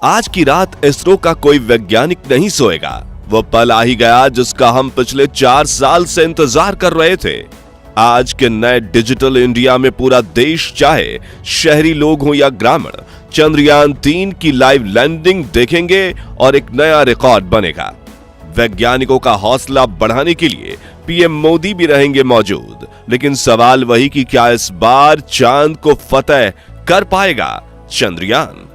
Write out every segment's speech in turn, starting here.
आज की रात इसरो का कोई वैज्ञानिक नहीं सोएगा। वो पल आ ही गया जिसका हम पिछले 4 साल से इंतजार कर रहे थे। आज के नए डिजिटल इंडिया में पूरा देश, चाहे शहरी लोग हो या ग्रामीण, चंद्रयान 3 की लाइव लैंडिंग देखेंगे और एक नया रिकॉर्ड बनेगा। वैज्ञानिकों का हौसला बढ़ाने के लिए पीएम मोदी भी रहेंगे मौजूद, लेकिन सवाल वही कि क्या इस बार चांद को फतेह कर पाएगा चंद्रयान।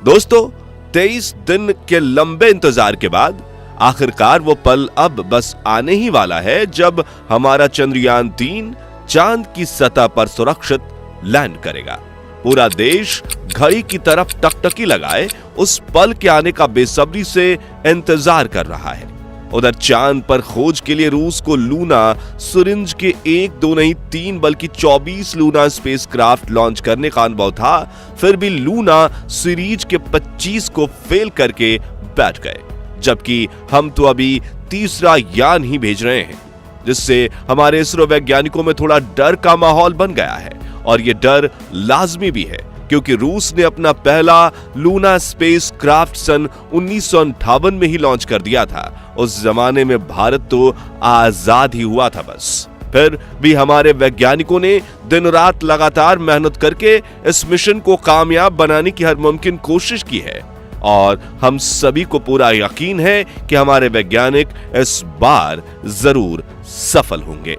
दोस्तों, 23 दिन के लंबे इंतजार के बाद आखिरकार वो पल अब बस आने ही वाला है जब हमारा चंद्रयान 3 चांद की सतह पर सुरक्षित लैंड करेगा। पूरा देश घड़ी की तरफ टकटकी लगाए उस पल के आने का बेसब्री से इंतजार कर रहा है। उधर चांद पर खोज के लिए रूस को लूना सुरिंज के 1, 2 नहीं 3 बल्कि 24 लूना स्पेसक्राफ्ट लॉन्च करने का अनुभव था। फिर भी लूना सीरीज के 25 को फेल करके बैठ गए, जबकि हम तो अभी तीसरा यान ही भेज रहे हैं, जिससे हमारे इसरो वैज्ञानिकों में थोड़ा डर का माहौल बन गया है। और ये डर लाजमी भी है, क्योंकि रूस ने अपना पहला लूना स्पेसक्राफ्ट सन 1958 में ही लॉन्च कर दिया था। उस जमाने में भारत तो आजाद ही हुआ था बस। फिर भी हमारे वैज्ञानिकों ने दिन रात लगातार मेहनत करके इस मिशन को कामयाब बनाने की हर मुमकिन कोशिश की है, और हम सभी को पूरा यकीन है कि हमारे वैज्ञानिक इस बार जरूर सफल होंगे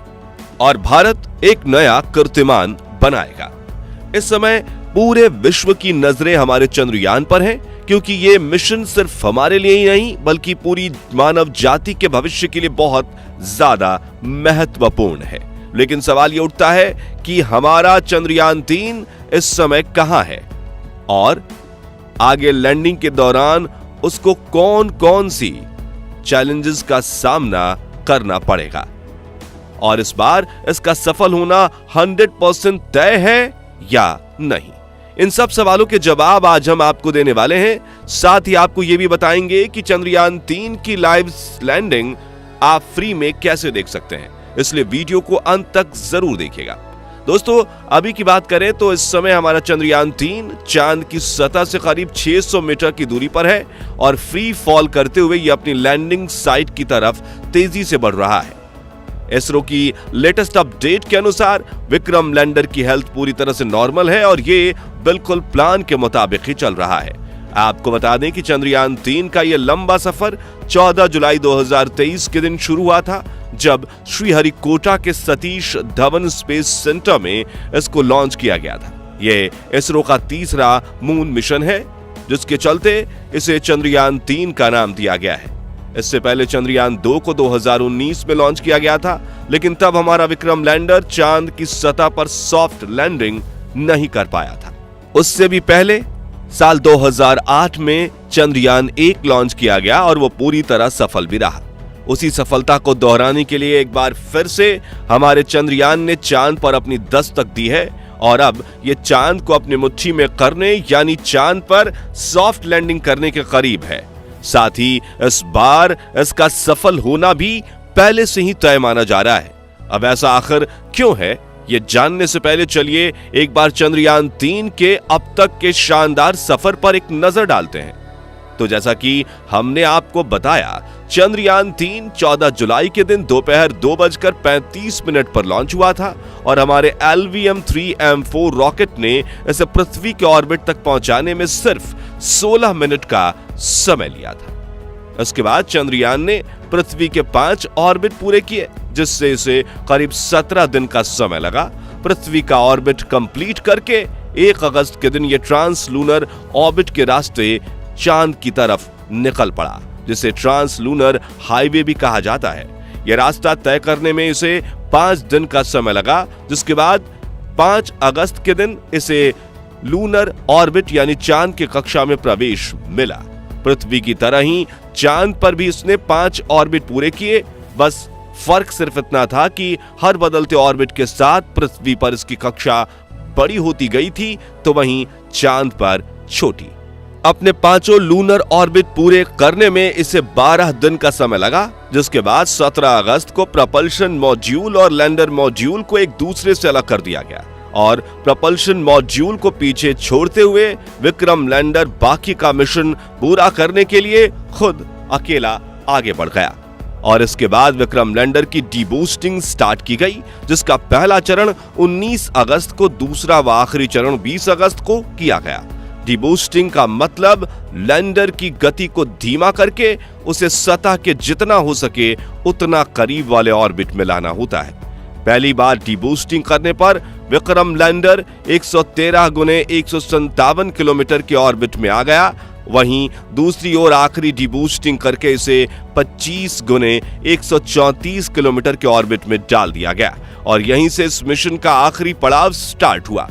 और भारत एक नया कीर्तिमान बनाएगा। इस समय पूरे विश्व की नजरें हमारे चंद्रयान पर हैं, क्योंकि ये मिशन सिर्फ हमारे लिए ही नहीं बल्कि पूरी मानव जाति के भविष्य के लिए बहुत ज्यादा महत्वपूर्ण है। लेकिन सवाल ये उठता है कि हमारा चंद्रयान 3 इस समय कहां है और आगे लैंडिंग के दौरान उसको कौन कौन सी चैलेंजेस का सामना करना पड़ेगा, और इस बार इसका सफल होना 100% तय है या नहीं। इन सब सवालों के जवाब आज हम आपको देने वाले हैं। साथ ही आपको यह भी बताएंगे कि चंद्रयान 3 की लाइव लैंडिंग आप फ्री में कैसे देख सकते हैं, इसलिए वीडियो को अंत तक जरूर देखिएगा। दोस्तों, अभी की बात करें तो इस समय हमारा चंद्रयान 3 चांद की सतह से करीब 600 मीटर की दूरी पर है और फ्री फॉल करते हुए ये अपनी लैंडिंग साइट की तरफ तेजी से बढ़ रहा है। इसरो की लेटेस्ट अपडेट के अनुसार विक्रम लैंडर की हेल्थ पूरी तरह से नॉर्मल है और ये बिल्कुल प्लान के मुताबिक ही चल रहा है। आपको बता दें कि चंद्रयान 3 का यह लंबा सफर 14 जुलाई 2023 के दिन शुरू हुआ था, जब श्रीहरिकोटा के सतीश धवन स्पेस सेंटर में इसको लॉन्च किया गया था। यह इसरो का तीसरा मून मिशन है, जिसके चलते इसे चंद्रयान 3 का नाम दिया गया है। इससे पहले चंद्रयान 2 को 2019 में लॉन्च किया गया था, लेकिन तब हमारा विक्रम लैंडर चांद की सतह पर सॉफ्ट लैंडिंग नहीं कर पाया था। उससे भी पहले साल 2008 में चंद्रयान 1 लॉन्च किया गया और वो पूरी तरह सफल भी रहा। उसी सफलता को दोहराने के लिए एक बार फिर से हमारे चंद्रयान ने चांद पर अपनी दस्तक दी है और अब ये चांद को अपनी मुट्ठी में करने यानी चांद पर सॉफ्ट लैंडिंग करने के करीब है। साथ ही इस बार इसका सफल होना भी पहले से ही तय माना जा रहा है। अब ऐसा आखिर क्यों है, ये जानने से पहले चलिए एक बार चंद्रयान 3 के अब तक के शानदार सफर पर एक नजर डालते हैं। तो जैसा कि हमने आपको बताया, चंद्रयान 3 14 जुलाई के दिन दोपहर 2:35 पर लॉन्च हुआ था और हमारे LVM-3M4 रॉकेट ने इसे पृथ्वी के ऑर्बिट तक पहुंचाने में सिर्फ 16 मिनट का समय लिया था। इसके बाद चंद्रयान ने पृथ्वी के 5 ऑर्बिट पूरे किए, जिससे इसे करीब 17 दिन का समय लगा। पृथ्वी का ऑर्बिट कंप्लीट करके 1 अगस्त के दिन यह ट्रांस लूनर ऑर्बिट के रास्ते चांद की तरफ निकल पड़ा, जिसे ट्रांस लूनर हाईवे भी कहा जाता है। यह रास्ता तय करने में इसे 5 दिन का समय लगा, जिसके बाद 5 अगस्त के दिन इसे लूनर ऑर्बिट यानी चांद की कक्षा में प्रवेश मिला। पृथ्वी की तरह ही चांद पर भी इसने 5 ऑर्बिट पूरे किए। बस फर्क सिर्फ इतना था कि हर बदलते ऑर्बिट के साथ पृथ्वी पर इसकी कक्षा बड़ी होती गई थी, तो वहीं चांद पर छोटी। अपने 5 लूनर ऑर्बिट पूरे करने में इसे 12 दिन का समय लगा, जिसके बाद 17 अगस्त को प्रपल्शन मॉड्यूल और लैंडर मॉड्यूल को एक दूसरे से अलग कर दिया गया और प्रपल्शन मॉड्यूल को पीछे छोड़ते हुए विक्रम लैंडर बाकी का मिशन पूरा करने के लिए खुद अकेला आगे बढ़ गया। और इसके बाद विक्रम लैंडर की डीबूस्टिंग स्टार्ट की गई, जिसका पहला चरण 19 अगस्त को, दूसरा व आखिरी चरण 20 अगस्त को किया गया। डीबूस्टिंग का मतलब लैंडर की गति को धीमा करके उसे सतह के जितना हो सके उतना करीब वाले ऑर्बिट में लाना होता है। पहली बार डीबूस्टिंग करने पर विक्रम लैंडर 113 गुने 157 किलोमीटर के ऑर्बिट में आ गया। वहीं दूसरी ओर आखिरी डीबूस्टिंग करके इसे 25 गुने 134 किलोमीटर के ऑर्बिट में डाल दिया गया और यहीं से इस मिशन का आखिरी पड़ाव स्टार्ट हुआ।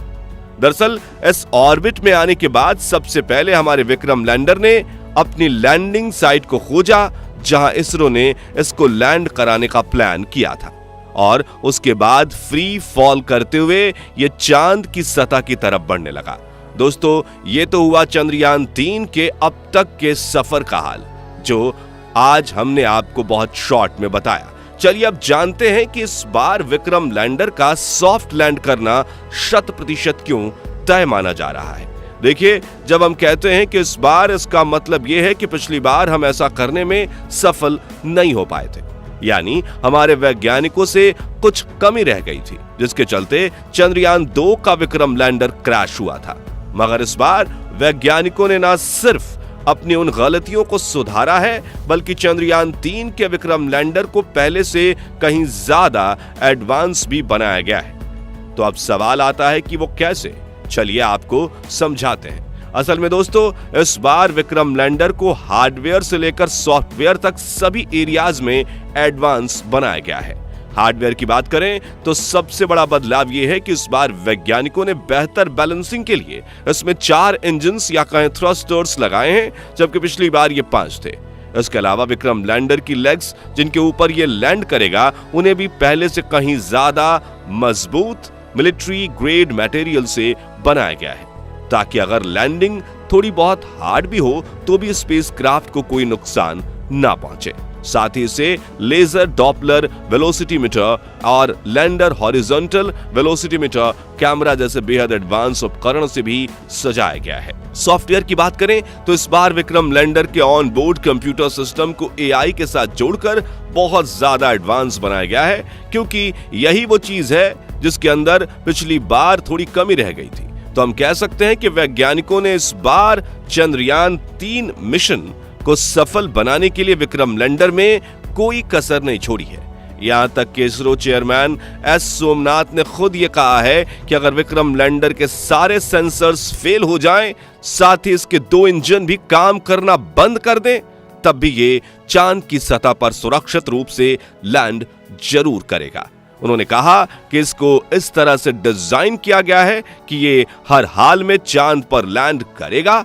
दरअसल इस ऑर्बिट में आने के बाद सबसे पहले हमारे विक्रम लैंडर ने अपनी लैंडिंग साइट को खोजा, जहां इसरो ने इसको लैंड कराने का प्लान किया था और उसके बाद फ्री फॉल करते हुए ये चांद की सतह की तरफ बढ़ने लगा। दोस्तों, ये तो हुआ चंद्रयान 3 के अब तक के सफर का हाल, जो आज हमने आपको बहुत शॉर्ट में बताया। चलिए अब जानते हैं कि इस बार विक्रम लैंडर का सॉफ्ट लैंड करना 100% क्यों तय माना जा रहा है। देखिए, जब हम कहते हैं कि इस बार, इसका मतलब यह है कि पिछली बार हम ऐसा करने में सफल नहीं हो पाए थे, यानी हमारे वैज्ञानिकों से कुछ कमी रह गई थी, जिसके चलते चंद्रयान 2 का विक्रम लैंडर क्रैश हुआ था। मगर इस बार वैज्ञानिकों ने न सिर्फ अपनी उन गलतियों को सुधारा है, बल्कि चंद्रयान 3 के विक्रम लैंडर को पहले से कहीं ज्यादा एडवांस भी बनाया गया है। तो अब सवाल आता है कि वो कैसे? चलिए आपको समझाते हैं। असल में दोस्तों, इस बार विक्रम लैंडर को हार्डवेयर से लेकर सॉफ्टवेयर तक सभी एरियाज में एडवांस बनाया गया है। हार्डवेयर की बात करें तो सबसे बड़ा बदलाव यह है कि इस बार वैज्ञानिकों ने बेहतर बैलेंसिंग के लिए इसमें 4 इंजन्स या कहें थ्रस्टर्स लगाए हैं, जबकि पिछली बार ये 5 थे। इसके अलावा विक्रम लैंडर की लेग्स जिनके ऊपर ये लैंड करेगा, उन्हें भी पहले से कहीं ज्यादा मजबूत मिलिट्री ग्रेड मटेरियल से बनाया गया है, ताकि अगर लैंडिंग थोड़ी बहुत हार्ड भी हो तो भी स्पेसक्राफ्ट को कोई नुकसान ना पहुंचे। साथ ही इसे लेजर डॉपलर वेलोसिटीमीटर और लैंडर हॉरिजॉन्टल वेलोसिटीमीटर कैमरा जैसे बेहद एडवांस उपकरण से भी सजाया गया है। सॉफ्टवेयर की बात करें तो इस बार विक्रम लैंडर के ऑन बोर्ड कंप्यूटर सिस्टम को एआई के साथ जोड़कर बहुत ज्यादा एडवांस बनाया गया है, क्योंकि यही वो चीज है जिसके अंदर पिछली बार थोड़ी कमी रह गई थी। तो हम कह सकते हैं कि वैज्ञानिकों ने इस बार चंद्रयान 3 मिशन को सफल बनाने के लिए विक्रम लैंडर में कोई कसर नहीं छोड़ी है। यहां तक कि इसरो चेयरमैन एस सोमनाथ ने खुद ये कहा है कि अगर विक्रम लैंडर के सारे सेंसर्स फेल हो जाएं, साथ ही इसके 2 इंजन भी काम करना बंद कर दें, तब भी ये चांद की सतह पर सुरक्षित रूप से लैंड जरूर करेगा। उन्होंने कहा कि इसको इस तरह से डिजाइन किया गया है कि ये हर हाल में चांद पर लैंड करेगा।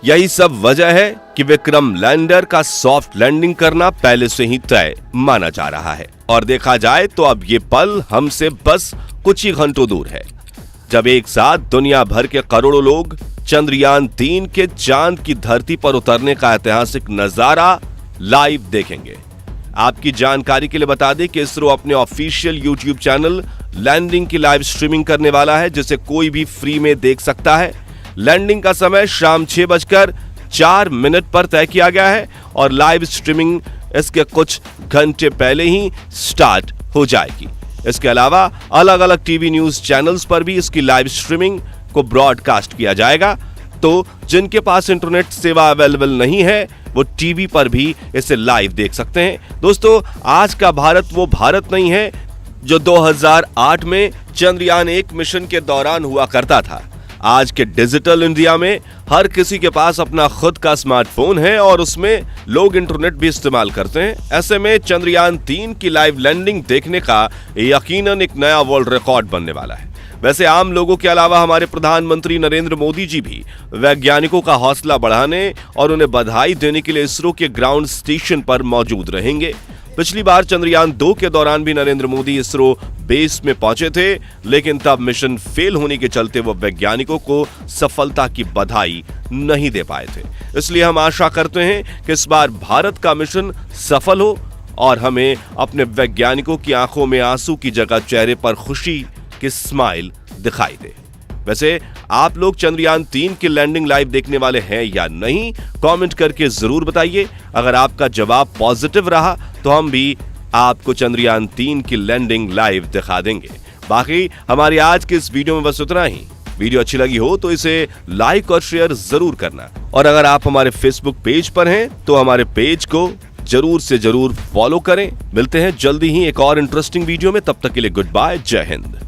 यही सब वजह है कि विक्रम लैंडर का सॉफ्ट लैंडिंग करना पहले से ही तय माना जा रहा है। और देखा जाए तो अब ये पल हमसे बस कुछ ही घंटों दूर है, जब एक साथ दुनिया भर के करोड़ों लोग चंद्रयान 3 के चांद की धरती पर उतरने का ऐतिहासिक नजारा लाइव देखेंगे। आपकी जानकारी के लिए बता दें कि इसरो अपने ऑफिशियल यूट्यूब चैनल लैंडिंग की लाइव स्ट्रीमिंग करने वाला है, जिसे कोई भी फ्री में देख सकता है। लैंडिंग का समय शाम 6:04 पर तय किया गया है और लाइव स्ट्रीमिंग इसके कुछ घंटे पहले ही स्टार्ट हो जाएगी। इसके अलावा अलग अलग टीवी न्यूज चैनल्स पर भी इसकी लाइव स्ट्रीमिंग को ब्रॉडकास्ट किया जाएगा। तो जिनके पास इंटरनेट सेवा अवेलेबल नहीं है, वो टीवी पर भी इसे लाइव देख सकते हैं। दोस्तों, आज का भारत वो भारत नहीं है जो 2008 में चंद्रयान 1 मिशन के दौरान हुआ करता था। आज के डिजिटल इंडिया में हर किसी के पास अपना खुद का स्मार्टफोन है और उसमें लोग इंटरनेट भी इस्तेमाल करते हैं। ऐसे में चंद्रयान 3 की लाइव लैंडिंग देखने का यकीनन एक नया वर्ल्ड रिकॉर्ड बनने वाला है। वैसे आम लोगों के अलावा हमारे प्रधानमंत्री नरेंद्र मोदी जी भी वैज्ञानिकों का हौसला बढ़ाने और उन्हें बधाई देने के लिए इसरो के ग्राउंड स्टेशन पर मौजूद रहेंगे। पिछली बार चंद्रयान 2 के दौरान भी नरेंद्र मोदी इसरो बेस में पहुंचे थे, लेकिन तब मिशन फेल होने के चलते वो वैज्ञानिकों को सफलता की बधाई नहीं दे पाए थे। इसलिए हम आशा करते हैं कि इस बार भारत का मिशन सफल हो और हमें अपने वैज्ञानिकों की आंखों में आंसू की जगह चेहरे पर खुशी की स्माइल दिखाई दे। वैसे आप लोग चंद्रयान 3 की लैंडिंग लाइव देखने वाले हैं या नहीं, कमेंट करके जरूर बताइए। अगर आपका जवाब पॉजिटिव रहा तो हम भी आपको चंद्रयान 3 की लैंडिंग लाइव दिखा देंगे। बाकी हमारी आज की इस वीडियो में बस उतना ही। वीडियो अच्छी लगी हो तो इसे लाइक और शेयर जरूर करना, और अगर आप हमारे फेसबुक पेज पर हैं तो हमारे पेज को जरूर से जरूर फॉलो करें। मिलते हैं जल्दी ही एक और इंटरेस्टिंग वीडियो में, तब तक के लिए गुड बाय, जय हिंद।